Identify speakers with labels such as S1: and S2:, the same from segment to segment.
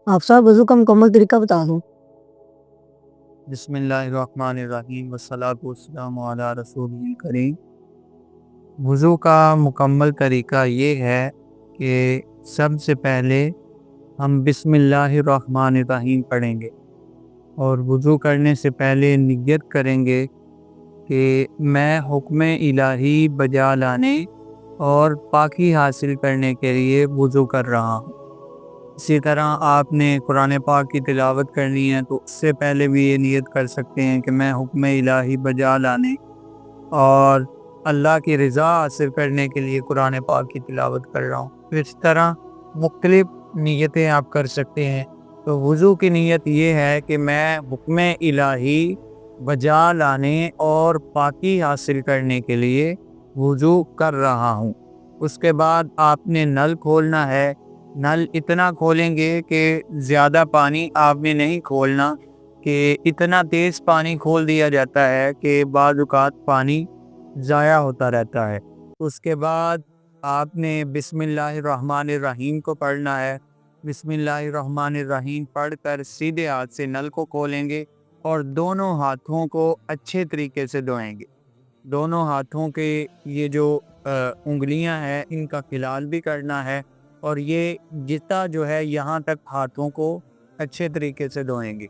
S1: آپ صاحب وضو کا مکمل طریقہ بتا دو۔
S2: بسم اللہ الرحمن الرحیم والصلاۃ والسلام علی رسول کریم۔ وضو کا مکمل طریقہ یہ ہے کہ سب سے پہلے ہم بسم اللہ الرحمن الرحیم پڑھیں گے اور وضو کرنے سے پہلے نیت کریں گے کہ میں حکم الہی بجا لانے اور پاکی حاصل کرنے کے لیے وضو کر رہا ہوں۔ اسی طرح آپ نے قرآن پاک کی تلاوت کرنی ہے تو اس سے پہلے بھی یہ نیت کر سکتے ہیں کہ میں حکم الہی بجا لانے اور اللہ کی رضا حاصل کرنے کے لیے قرآن پاک کی تلاوت کر رہا ہوں۔ اس طرح مختلف نیتیں آپ کر سکتے ہیں۔ تو وضو کی نیت یہ ہے کہ میں حکم الہی بجا لانے اور پاکی حاصل کرنے کے لیے وضو کر رہا ہوں۔ اس کے بعد آپ نے نل کھولنا ہے۔ نل اتنا کھولیں گے کہ زیادہ پانی آپ نے نہیں کھولنا، کہ اتنا تیز پانی کھول دیا جاتا ہے کہ بعض اوقات پانی ضائع ہوتا رہتا ہے۔ اس کے بعد آپ نے بسم اللہ الرحمن الرحیم کو پڑھنا ہے۔ بسم اللہ الرحمن الرحیم پڑھ کر سیدھے ہاتھ سے نل کو کھولیں گے اور دونوں ہاتھوں کو اچھے طریقے سے دھوئیں گے۔ دونوں ہاتھوں کے یہ جو انگلیاں ہیں ان کا خلال بھی کرنا ہے، اور یہ جتا جو ہے یہاں تک ہاتھوں کو اچھے طریقے سے دھوئیں گے۔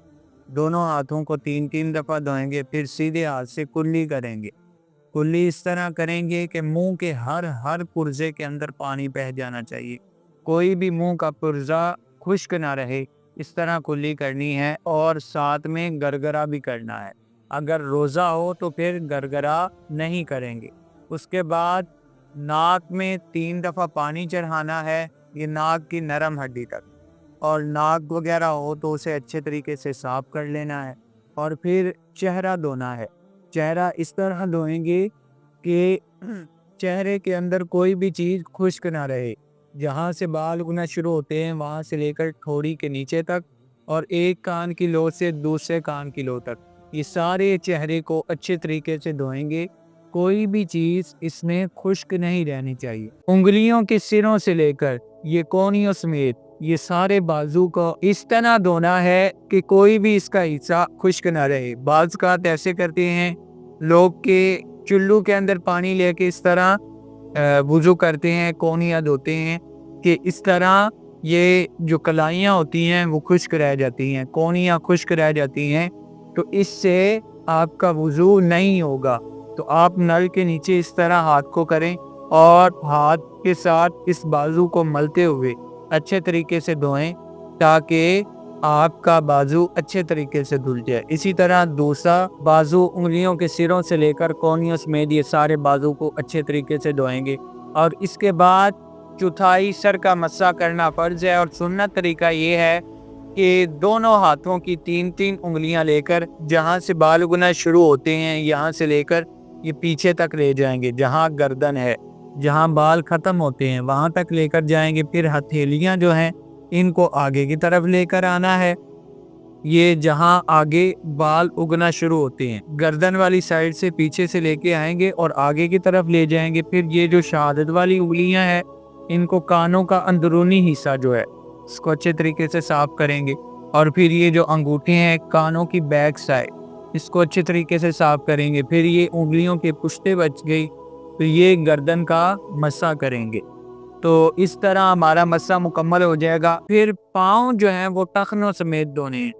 S2: دونوں ہاتھوں کو 3 دفعہ دھوئیں گے، پھر سیدھے ہاتھ سے کلی کریں گے۔ کلی اس طرح کریں گے کہ منہ کے ہر پرزے کے اندر پانی بہہ جانا چاہیے، کوئی بھی منہ کا پرزا خشک نہ رہے، اس طرح کلی کرنی ہے۔ اور ساتھ میں گرگرا بھی کرنا ہے۔ اگر روزہ ہو تو پھر گرگرا نہیں کریں گے۔ اس کے بعد ناک میں 3 دفعہ پانی چڑھانا ہے، یہ ناک کی نرم ہڈی تک، اور ناک وغیرہ ہو تو اسے اچھے طریقے سے صاف کر لینا ہے۔ اور پھر چہرہ دھونا ہے۔ چہرہ اس طرح دھوئیں گے کہ چہرے کے اندر کوئی بھی چیز خشک نہ رہے، جہاں سے بال اگنا شروع ہوتے ہیں وہاں سے لے کر ٹھوڑی کے نیچے تک، اور ایک کان کی لو سے دوسرے کان کی لو تک، یہ سارے چہرے کو اچھے طریقے سے دھوئیں گے۔ کوئی بھی چیز اس میں خشک نہیں رہنی چاہیے۔ انگلیوں کے سروں سے لے کر یہ کونیوں سمیت یہ سارے بازو کو اس طرح دھونا ہے کہ کوئی بھی اس کا حصہ خشک نہ رہے۔ بعض اوقات ایسے کرتے ہیں لوگ کہ چلو کے اندر پانی لے کے اس طرح وضو کرتے ہیں، کونیاں دھوتے ہیں، کہ اس طرح یہ جو کلائیاں ہوتی ہیں وہ خشک رہ جاتی ہیں، کونیاں خشک رہ جاتی ہیں، تو اس سے آپ کا وضو نہیں ہوگا۔ تو آپ نل کے نیچے اس طرح ہاتھ کو کریں اور ہاتھ کے ساتھ اس بازو کو ملتے ہوئے اچھے طریقے سے دھوئیں تاکہ آپ کا بازو اچھے طریقے سے دھل جائے۔ اسی طرح دوسرا بازو انگلیوں کے سروں سے لے کر کونیوں سمیت یہ سارے بازو کو اچھے طریقے سے دھوئیں گے۔ اور اس کے بعد چوتھائی سر کا مسح کرنا فرض ہے، اور سنت طریقہ یہ ہے کہ دونوں ہاتھوں کی 3 انگلیاں لے کر جہاں سے بال اگنا شروع ہوتے ہیں یہاں سے لے کر یہ پیچھے تک لے جائیں گے، جہاں گردن ہے، جہاں بال ختم ہوتے ہیں وہاں تک لے کر جائیں گے۔ پھر ہتھیلیاں جو ہیں ان کو آگے کی طرف لے کر آنا ہے، یہ جہاں آگے بال اگنا شروع ہوتے ہیں گردن والی سائڈ سے پیچھے سے لے کے آئیں گے اور آگے کی طرف لے جائیں گے۔ پھر یہ جو شہادت والی انگلیاں ہیں ان کو کانوں کا اندرونی حصہ جو ہے اس کو اچھے طریقے سے صاف کریں گے، اور پھر یہ جو انگوٹھے ہیں کانوں کی بیک سائڈ اس کو اچھے طریقے سے صاف کریں گے۔ پھر یہ انگلیوں کے پشتے بچ گئی تو یہ گردن کا مسح کریں گے۔ تو اس طرح ہمارا مسح مکمل ہو جائے گا۔ پھر پاؤں جو ہیں وہ ٹخنوں سمیت دھونے ہیں،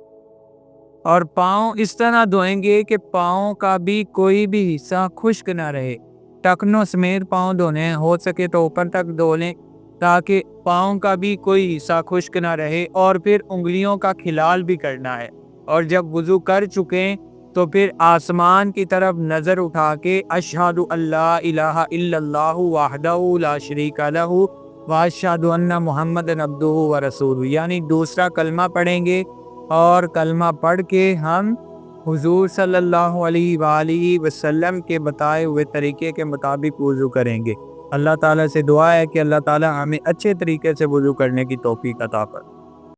S2: اور پاؤں اس طرح دھوئیں گے کہ پاؤں کا بھی کوئی بھی حصہ خشک نہ رہے۔ ٹخنوں سمیت پاؤں دھونے ہیں، ہو سکے تو اوپر تک دھو لیں تاکہ پاؤں کا بھی کوئی حصہ خشک نہ رہے۔ اور پھر انگلیوں کا خلال بھی کرنا ہے، اور جب وضو کر چکیں تو پھر آسمان کی طرف نظر اٹھا کے اشہد اللہ الہ الا اللہ وحدہ لا شریک لہ واشہد ان محمد عبدہ ورسولہ، یعنی دوسرا کلمہ پڑھیں گے، اور کلمہ پڑھ کے ہم حضور صلی اللہ علیہ وآلہ وسلم کے بتائے ہوئے طریقے کے مطابق وضو کریں گے۔ اللہ تعالیٰ سے دعا ہے کہ اللہ تعالیٰ ہمیں اچھے طریقے سے وضو کرنے کی توفیق عطا فرمائے۔